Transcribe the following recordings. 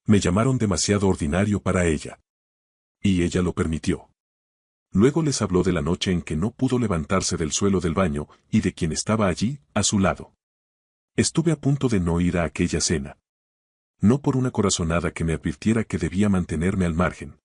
Me llamaron demasiado ordinario para ella. Y ella lo permitió. Luego les habló de la noche en que no pudo levantarse del suelo del baño y de quien estaba allí, a su lado. Estuve a punto de no ir a aquella cena. No por una corazonada que me advirtiera que debía mantenerme al margen.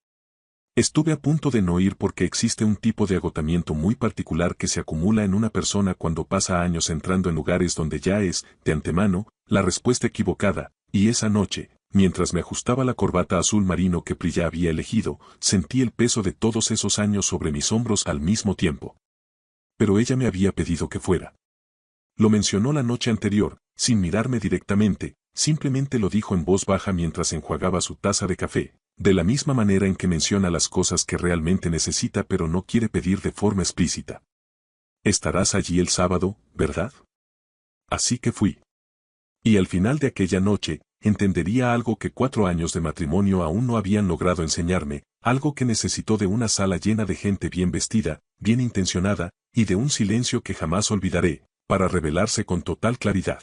Estuve a punto de no ir porque existe un tipo de agotamiento muy particular que se acumula en una persona cuando pasa años entrando en lugares donde ya es, de antemano, la respuesta equivocada, y esa noche, mientras me ajustaba la corbata azul marino que Priya había elegido, sentí el peso de todos esos años sobre mis hombros al mismo tiempo. Pero ella me había pedido que fuera. Lo mencionó la noche anterior, sin mirarme directamente, simplemente lo dijo en voz baja mientras enjuagaba su taza de café, de la misma manera en que menciona las cosas que realmente necesita pero no quiere pedir de forma explícita. Estarás allí el sábado, ¿verdad? Así que fui. Y al final de aquella noche, entendería algo que 4 años de matrimonio aún no habían logrado enseñarme, algo que necesitó de una sala llena de gente bien vestida, bien intencionada, y de un silencio que jamás olvidaré, para revelarse con total claridad.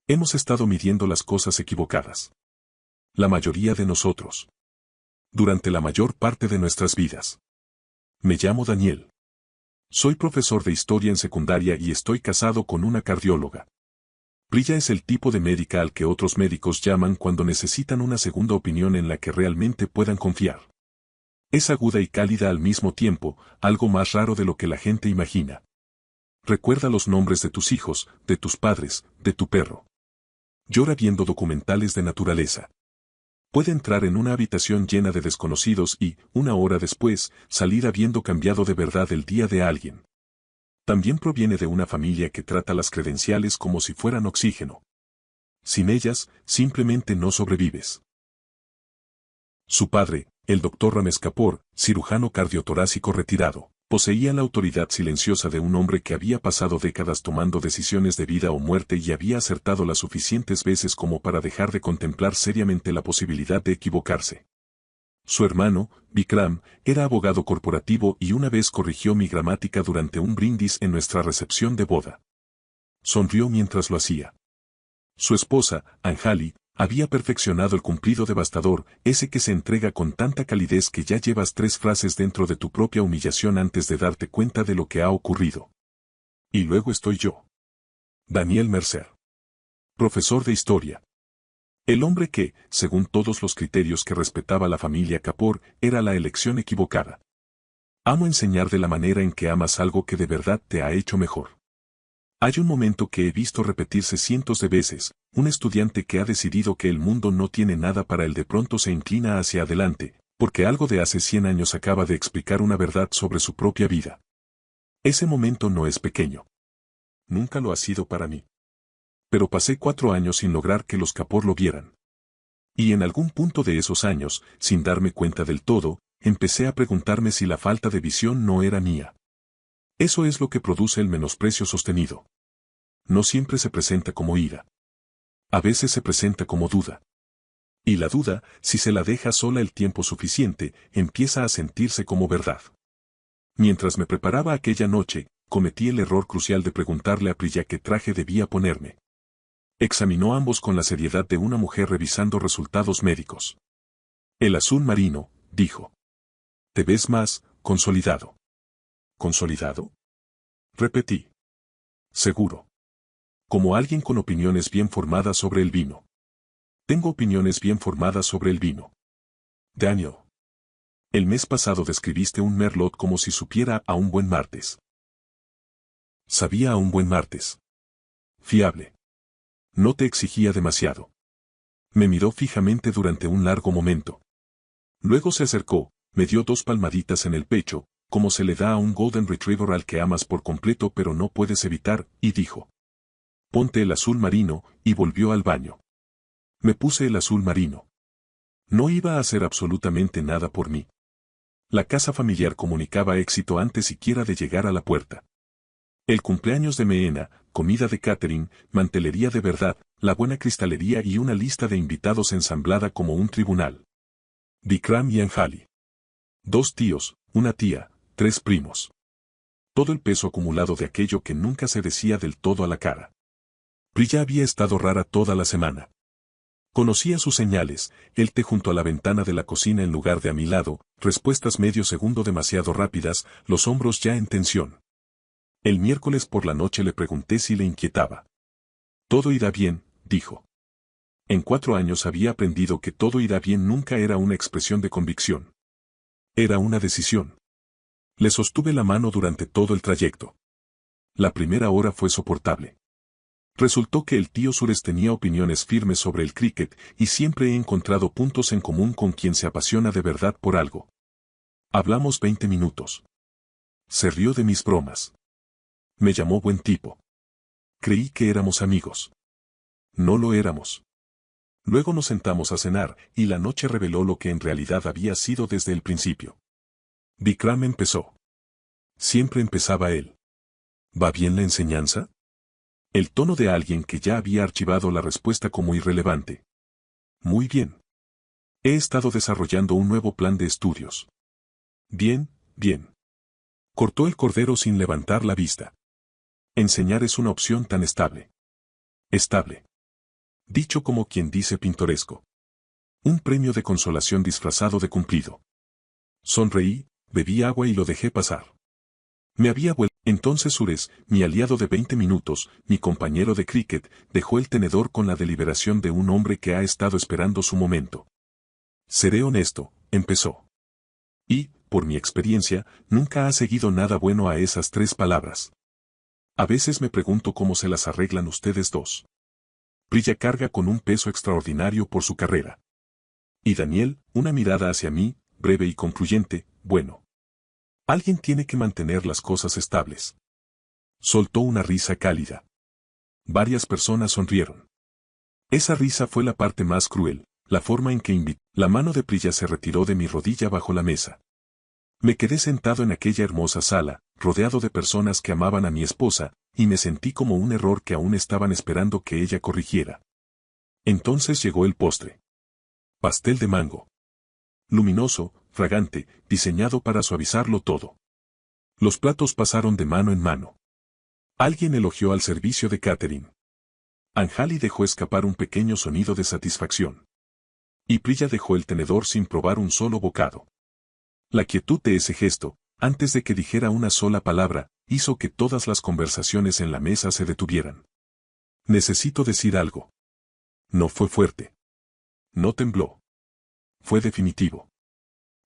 Hemos estado midiendo las cosas equivocadas. La mayoría de nosotros. Durante la mayor parte de nuestras vidas. Me llamo Daniel. Soy profesor de historia en secundaria y estoy casado con una cardióloga. Priya es el tipo de médica al que otros médicos llaman cuando necesitan una segunda opinión en la que realmente puedan confiar. Es aguda y cálida al mismo tiempo, algo más raro de lo que la gente imagina. Recuerda los nombres de tus hijos, de tus padres, de tu perro. Llora viendo documentales de naturaleza. Puede entrar en una habitación llena de desconocidos y, una hora después, salir habiendo cambiado de verdad el día de alguien. También proviene de una familia que trata las credenciales como si fueran oxígeno. Sin ellas, simplemente no sobrevives. Su padre, el Dr. Ramesh Kapoor, cirujano cardiotorácico retirado, poseía la autoridad silenciosa de un hombre que había pasado décadas tomando decisiones de vida o muerte y había acertado las suficientes veces como para dejar de contemplar seriamente la posibilidad de equivocarse. Su hermano, Vikram, era abogado corporativo y una vez corrigió mi gramática durante un brindis en nuestra recepción de boda. Sonrió mientras lo hacía. Su esposa, Anjali, había perfeccionado el cumplido devastador, ese que se entrega con tanta calidez que ya llevas 3 frases dentro de tu propia humillación antes de darte cuenta de lo que ha ocurrido. Y luego estoy yo. Daniel Mercer. Profesor de historia. El hombre que, según todos los criterios que respetaba la familia Kapoor, era la elección equivocada. Amo enseñar de la manera en que amas algo que de verdad te ha hecho mejor. Hay un momento que he visto repetirse cientos de veces, un estudiante que ha decidido que el mundo no tiene nada para él de pronto se inclina hacia adelante, porque algo de hace 100 años acaba de explicar una verdad sobre su propia vida. Ese momento no es pequeño. Nunca lo ha sido para mí. Pero pasé 4 años sin lograr que los Kapoor lo vieran. Y en algún punto de esos años, sin darme cuenta del todo, empecé a preguntarme si la falta de visión no era mía. Eso es lo que produce el menosprecio sostenido. No siempre se presenta como ira. A veces se presenta como duda. Y la duda, si se la deja sola el tiempo suficiente, empieza a sentirse como verdad. Mientras me preparaba aquella noche, cometí el error crucial de preguntarle a Priya qué traje debía ponerme. Examinó ambos con la seriedad de una mujer revisando resultados médicos. El azul marino, dijo. Te ves más consolidado. ¿Consolidado? Repetí. Seguro. Como alguien con opiniones bien formadas sobre el vino. Tengo opiniones bien formadas sobre el vino. Daniel. El mes pasado describiste un merlot como si supiera a un buen martes. Sabía a un buen martes. Fiable. No te exigía demasiado. Me miró fijamente durante un largo momento. Luego se acercó, me dio 2 palmaditas en el pecho, como se le da a un Golden Retriever al que amas por completo pero no puedes evitar, y dijo. Ponte el azul marino, y volvió al baño. Me puse el azul marino. No iba a hacer absolutamente nada por mí. La casa familiar comunicaba éxito antes siquiera de llegar a la puerta. El cumpleaños de Meena, comida de catering, mantelería de verdad, la buena cristalería y una lista de invitados ensamblada como un tribunal. Vikram y Anjali. 2 tíos, una tía, 3 primos. Todo el peso acumulado de aquello que nunca se decía del todo a la cara. Priya había estado rara toda la semana. Conocía sus señales, el té junto a la ventana de la cocina en lugar de a mi lado, respuestas medio segundo demasiado rápidas, los hombros ya en tensión. El miércoles por la noche le pregunté si le inquietaba. Todo irá bien, dijo. En 4 años había aprendido que todo irá bien nunca era una expresión de convicción. Era una decisión. Le sostuve la mano durante todo el trayecto. La primera hora fue soportable. Resultó que el tío Sures tenía opiniones firmes sobre el cricket y siempre he encontrado puntos en común con quien se apasiona de verdad por algo. Hablamos 20 minutos. Se rió de mis bromas. Me llamó buen tipo. Creí que éramos amigos. No lo éramos. Luego nos sentamos a cenar y la noche reveló lo que en realidad había sido desde el principio. Vikram empezó. Siempre empezaba él. ¿Va bien la enseñanza? El tono de alguien que ya había archivado la respuesta como irrelevante. Muy bien. He estado desarrollando un nuevo plan de estudios. Bien, bien. Cortó el cordero sin levantar la vista. Enseñar es una opción tan estable. Estable. Dicho como quien dice pintoresco. Un premio de consolación disfrazado de cumplido. Sonreí, bebí agua y lo dejé pasar. Me había vuelto. Entonces Sures, mi aliado de 20 minutos, mi compañero de cricket, dejó el tenedor con la deliberación de un hombre que ha estado esperando su momento. Seré honesto, empezó. Y, por mi experiencia, nunca ha seguido nada bueno a esas 3 palabras. A veces me pregunto cómo se las arreglan ustedes dos. Priya carga con un peso extraordinario por su carrera. Y Daniel, una mirada hacia mí, breve y concluyente, bueno. Alguien tiene que mantener las cosas estables. Soltó una risa cálida. Varias personas sonrieron. Esa risa fue la parte más cruel, la forma en que invitó. La mano de Priya se retiró de mi rodilla bajo la mesa. Me quedé sentado en aquella hermosa sala, rodeado de personas que amaban a mi esposa, y me sentí como un error que aún estaban esperando que ella corrigiera. Entonces llegó el postre. Pastel de mango. Luminoso, fragante, diseñado para suavizarlo todo. Los platos pasaron de mano en mano. Alguien elogió al servicio de catering. Anjali dejó escapar un pequeño sonido de satisfacción. Y Priya dejó el tenedor sin probar un solo bocado. La quietud de ese gesto, antes de que dijera una sola palabra, hizo que todas las conversaciones en la mesa se detuvieran. Necesito decir algo. No fue fuerte. No tembló. Fue definitivo.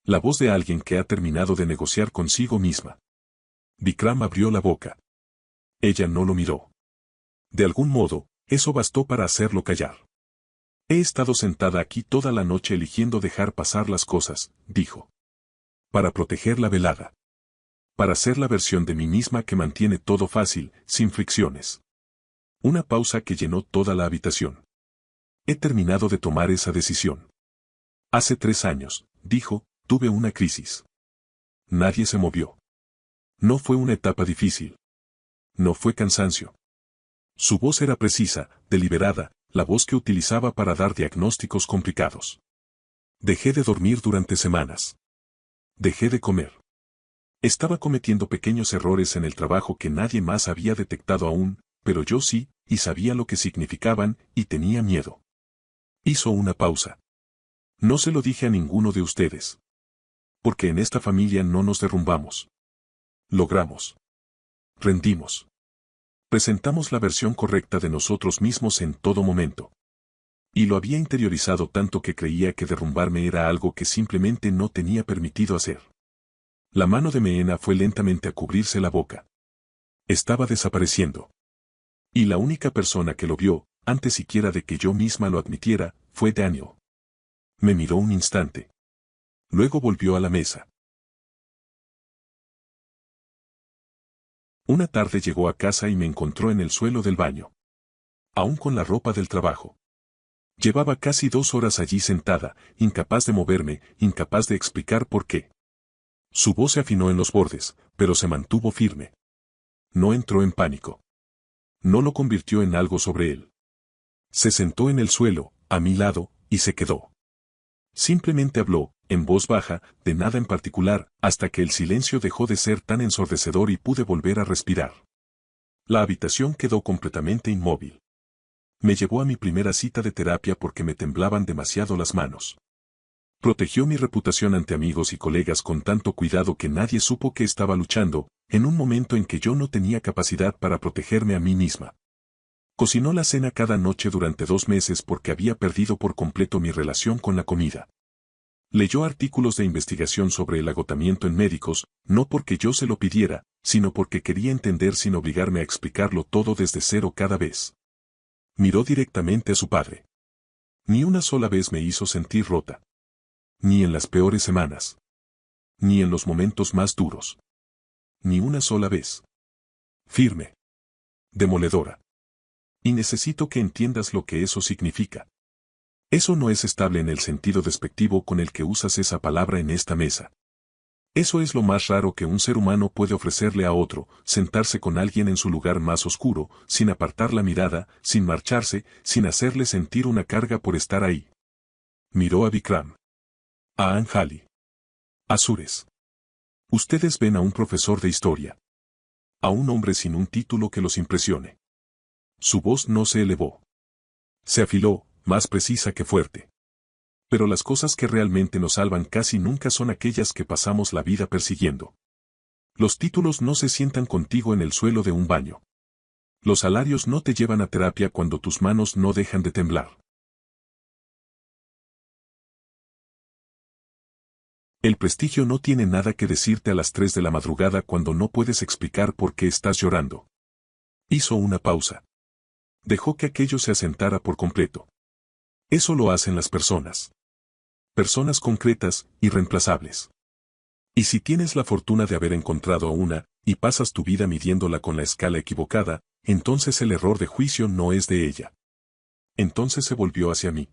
La voz de alguien que ha terminado de negociar consigo misma. Vikram abrió la boca. Ella no lo miró. De algún modo, eso bastó para hacerlo callar. He estado sentada aquí toda la noche eligiendo dejar pasar las cosas, dijo. Para proteger la velada. Para ser la versión de mí misma que mantiene todo fácil, sin fricciones. Una pausa que llenó toda la habitación. He terminado de tomar esa decisión. Hace 3 años, dijo, tuve una crisis. Nadie se movió. No fue una etapa difícil. No fue cansancio. Su voz era precisa, deliberada, la voz que utilizaba para dar diagnósticos complicados. Dejé de dormir durante semanas. Dejé de comer. Estaba cometiendo pequeños errores en el trabajo que nadie más había detectado aún, pero yo sí, y sabía lo que significaban, y tenía miedo. Hizo una pausa. No se lo dije a ninguno de ustedes. Porque en esta familia no nos derrumbamos. Logramos. Rendimos. Presentamos la versión correcta de nosotros mismos en todo momento. Y lo había interiorizado tanto que creía que derrumbarme era algo que simplemente no tenía permitido hacer. La mano de Meena fue lentamente a cubrirse la boca. Estaba desapareciendo. Y la única persona que lo vio, antes siquiera de que yo misma lo admitiera, fue Daniel. Me miró un instante. Luego volvió a la mesa. Una tarde llegó a casa y me encontró en el suelo del baño. Aún con la ropa del trabajo. Llevaba casi 2 horas allí sentada, incapaz de moverme, incapaz de explicar por qué. Su voz se afinó en los bordes, pero se mantuvo firme. No entró en pánico. No lo convirtió en algo sobre él. Se sentó en el suelo, a mi lado, y se quedó. Simplemente habló, en voz baja, de nada en particular, hasta que el silencio dejó de ser tan ensordecedor y pude volver a respirar. La habitación quedó completamente inmóvil. Me llevó a mi primera cita de terapia porque me temblaban demasiado las manos. Protegió mi reputación ante amigos y colegas con tanto cuidado que nadie supo que estaba luchando, en un momento en que yo no tenía capacidad para protegerme a mí misma. Cocinó la cena cada noche durante 2 meses porque había perdido por completo mi relación con la comida. Leyó artículos de investigación sobre el agotamiento en médicos, no porque yo se lo pidiera, sino porque quería entender sin obligarme a explicarlo todo desde cero cada vez. Miró directamente a su padre. Ni una sola vez me hizo sentir rota. Ni en las peores semanas. Ni en los momentos más duros. Ni una sola vez. Firme. Demoledora. Y necesito que entiendas lo que eso significa. Eso no es estable en el sentido despectivo con el que usas esa palabra en esta mesa. Eso es lo más raro que un ser humano puede ofrecerle a otro, sentarse con alguien en su lugar más oscuro, sin apartar la mirada, sin marcharse, sin hacerle sentir una carga por estar ahí. Miró a Vikram. A Anjali. A Suresh. Ustedes ven a un profesor de historia. A un hombre sin un título que los impresione. Su voz no se elevó. Se afiló, más precisa que fuerte. Pero las cosas que realmente nos salvan casi nunca son aquellas que pasamos la vida persiguiendo. Los títulos no se sientan contigo en el suelo de un baño. Los salarios no te llevan a terapia cuando tus manos no dejan de temblar. El prestigio no tiene nada que decirte a las 3 de la madrugada cuando no puedes explicar por qué estás llorando. Hizo una pausa. Dejó que aquello se asentara por completo. Eso lo hacen las personas. Personas concretas, irreemplazables. Y si tienes la fortuna de haber encontrado a una, y pasas tu vida midiéndola con la escala equivocada, entonces el error de juicio no es de ella. Entonces se volvió hacia mí.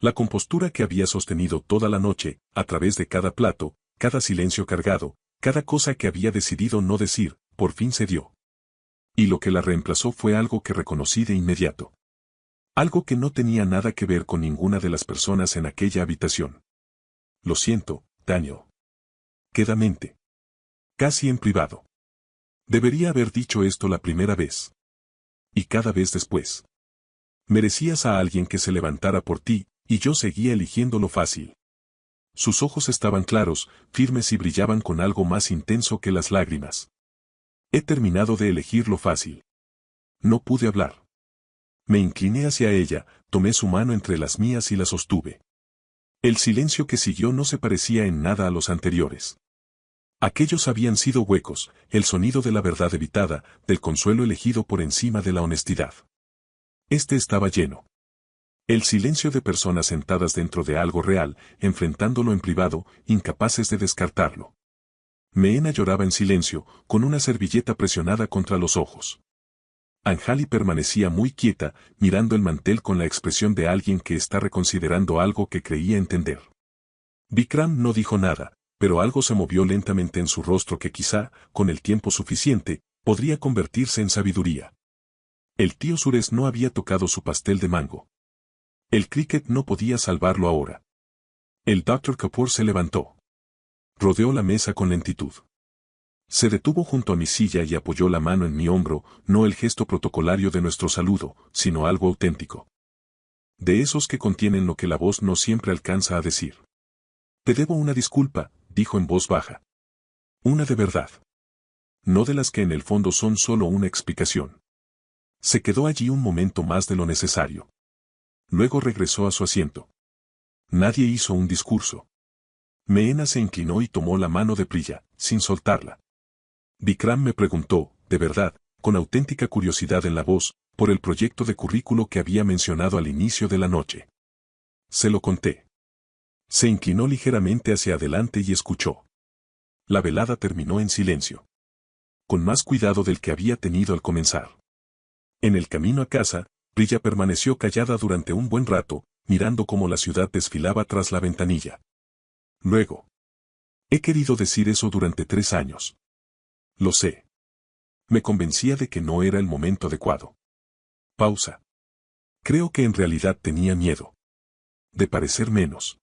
La compostura que había sostenido toda la noche, a través de cada plato, cada silencio cargado, cada cosa que había decidido no decir, por fin se dio. Y lo que la reemplazó fue algo que reconocí de inmediato. Algo que no tenía nada que ver con ninguna de las personas en aquella habitación. Lo siento, Daniel. Quedamente. Casi en privado. Debería haber dicho esto la primera vez. Y cada vez después. Merecías a alguien que se levantara por ti, y yo seguía eligiendo lo fácil. Sus ojos estaban claros, firmes y brillaban con algo más intenso que las lágrimas. He terminado de elegir lo fácil. No pude hablar. Me incliné hacia ella, tomé su mano entre las mías y la sostuve. El silencio que siguió no se parecía en nada a los anteriores. Aquellos habían sido huecos, el sonido de la verdad evitada, del consuelo elegido por encima de la honestidad. Este estaba lleno. El silencio de personas sentadas dentro de algo real, enfrentándolo en privado, incapaces de descartarlo. Meena lloraba en silencio, con una servilleta presionada contra los ojos. Anjali permanecía muy quieta, mirando el mantel con la expresión de alguien que está reconsiderando algo que creía entender. Vikram no dijo nada, pero algo se movió lentamente en su rostro que quizá, con el tiempo suficiente, podría convertirse en sabiduría. El tío Suresh no había tocado su pastel de mango. El cricket no podía salvarlo ahora. El Dr. Kapoor se levantó. Rodeó la mesa con lentitud. Se detuvo junto a mi silla y apoyó la mano en mi hombro, no el gesto protocolario de nuestro saludo, sino algo auténtico. De esos que contienen lo que la voz no siempre alcanza a decir. Te debo una disculpa, dijo en voz baja. Una de verdad. No de las que en el fondo son solo una explicación. Se quedó allí un momento más de lo necesario. Luego regresó a su asiento. Nadie hizo un discurso. Meena se inclinó y tomó la mano de Priya, sin soltarla. Vikram me preguntó, de verdad, con auténtica curiosidad en la voz, por el proyecto de currículo que había mencionado al inicio de la noche. Se lo conté. Se inclinó ligeramente hacia adelante y escuchó. La velada terminó en silencio. Con más cuidado del que había tenido al comenzar. En el camino a casa, Priya permaneció callada durante un buen rato, mirando cómo la ciudad desfilaba tras la ventanilla. Luego. He querido decir eso durante 3 años. Lo sé. Me convencía de que no era el momento adecuado. Pausa. Creo que en realidad tenía miedo. De parecer menos.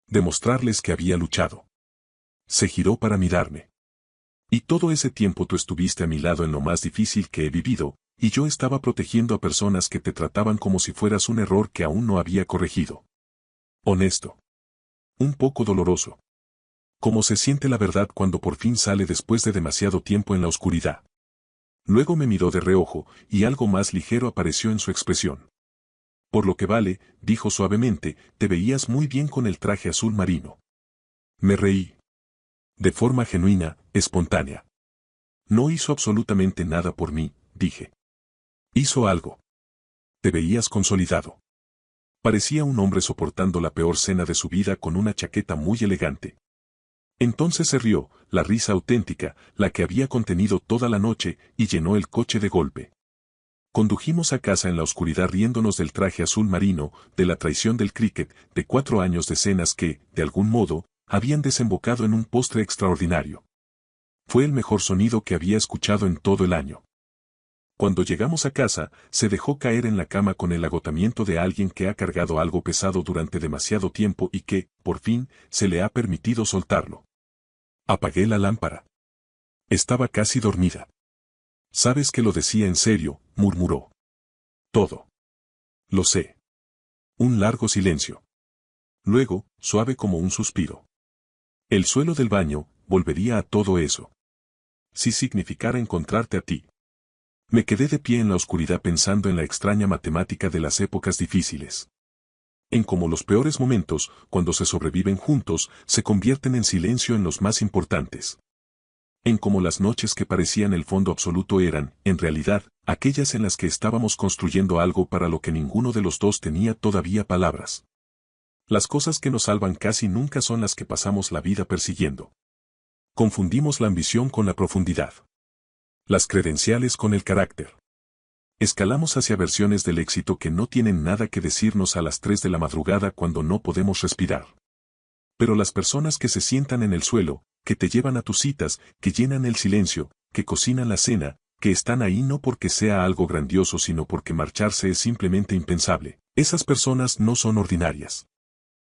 De mostrarles que había luchado. Se giró para mirarme. Y todo ese tiempo tú estuviste a mi lado en lo más difícil que he vivido, y yo estaba protegiendo a personas que te trataban como si fueras un error que aún no había corregido. Honesto. Un poco doloroso. Cómo se siente la verdad cuando por fin sale después de demasiado tiempo en la oscuridad. Luego me miró de reojo, y algo más ligero apareció en su expresión. Por lo que vale, dijo suavemente, te veías muy bien con el traje azul marino. Me reí. De forma genuina, espontánea. No hizo absolutamente nada por mí, dije. Hizo algo. Te veías consolidado. Parecía un hombre soportando la peor cena de su vida con una chaqueta muy elegante. Entonces se rió, la risa auténtica, la que había contenido toda la noche, y llenó el coche de golpe. Condujimos a casa en la oscuridad riéndonos del traje azul marino, de la traición del cricket, de 4 años de cenas que, de algún modo, habían desembocado en un postre extraordinario. Fue el mejor sonido que había escuchado en todo el año. Cuando llegamos a casa, se dejó caer en la cama con el agotamiento de alguien que ha cargado algo pesado durante demasiado tiempo y que, por fin, se le ha permitido soltarlo. Apagué la lámpara. Estaba casi dormida. Sabes que lo decía en serio, murmuró. Todo. Lo sé. Un largo silencio. Luego, suave como un suspiro. El suelo del baño, volvería a todo eso. Si significara encontrarte a ti. Me quedé de pie en la oscuridad pensando en la extraña matemática de las épocas difíciles. En cómo los peores momentos, cuando se sobreviven juntos, se convierten en silencio en los más importantes. En cómo las noches que parecían el fondo absoluto eran, en realidad, aquellas en las que estábamos construyendo algo para lo que ninguno de los dos tenía todavía palabras. Las cosas que nos salvan casi nunca son las que pasamos la vida persiguiendo. Confundimos la ambición con la profundidad. Las credenciales con el carácter. Escalamos hacia versiones del éxito que no tienen nada que decirnos a las 3 de la madrugada cuando no podemos respirar. Pero las personas que se sientan en el suelo, que te llevan a tus citas, que llenan el silencio, que cocinan la cena, que están ahí no porque sea algo grandioso sino porque marcharse es simplemente impensable, esas personas no son ordinarias.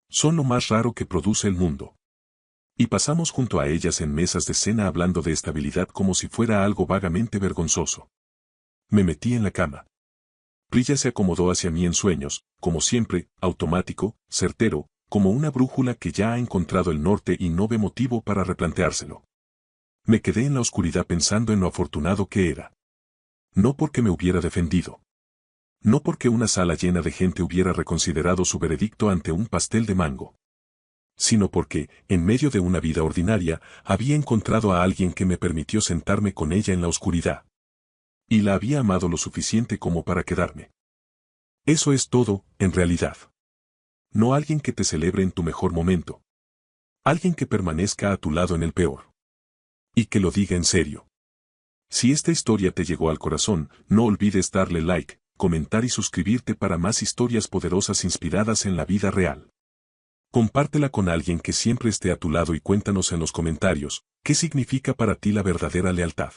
Son lo más raro que produce el mundo. Y pasamos junto a ellas en mesas de cena hablando de estabilidad como si fuera algo vagamente vergonzoso. Me metí en la cama. Prilla se acomodó hacia mí en sueños, como siempre, automático, certero, como una brújula que ya ha encontrado el norte y no ve motivo para replanteárselo. Me quedé en la oscuridad pensando en lo afortunado que era. No porque me hubiera defendido. No porque una sala llena de gente hubiera reconsiderado su veredicto ante un pastel de mango. Sino porque, en medio de una vida ordinaria, había encontrado a alguien que me permitió sentarme con ella en la oscuridad. Y la había amado lo suficiente como para quedarme. Eso es todo, en realidad. No alguien que te celebre en tu mejor momento. Alguien que permanezca a tu lado en el peor. Y que lo diga en serio. Si esta historia te llegó al corazón, no olvides darle like, comentar y suscribirte para más historias poderosas inspiradas en la vida real. Compártela con alguien que siempre esté a tu lado y cuéntanos en los comentarios, ¿qué significa para ti la verdadera lealtad?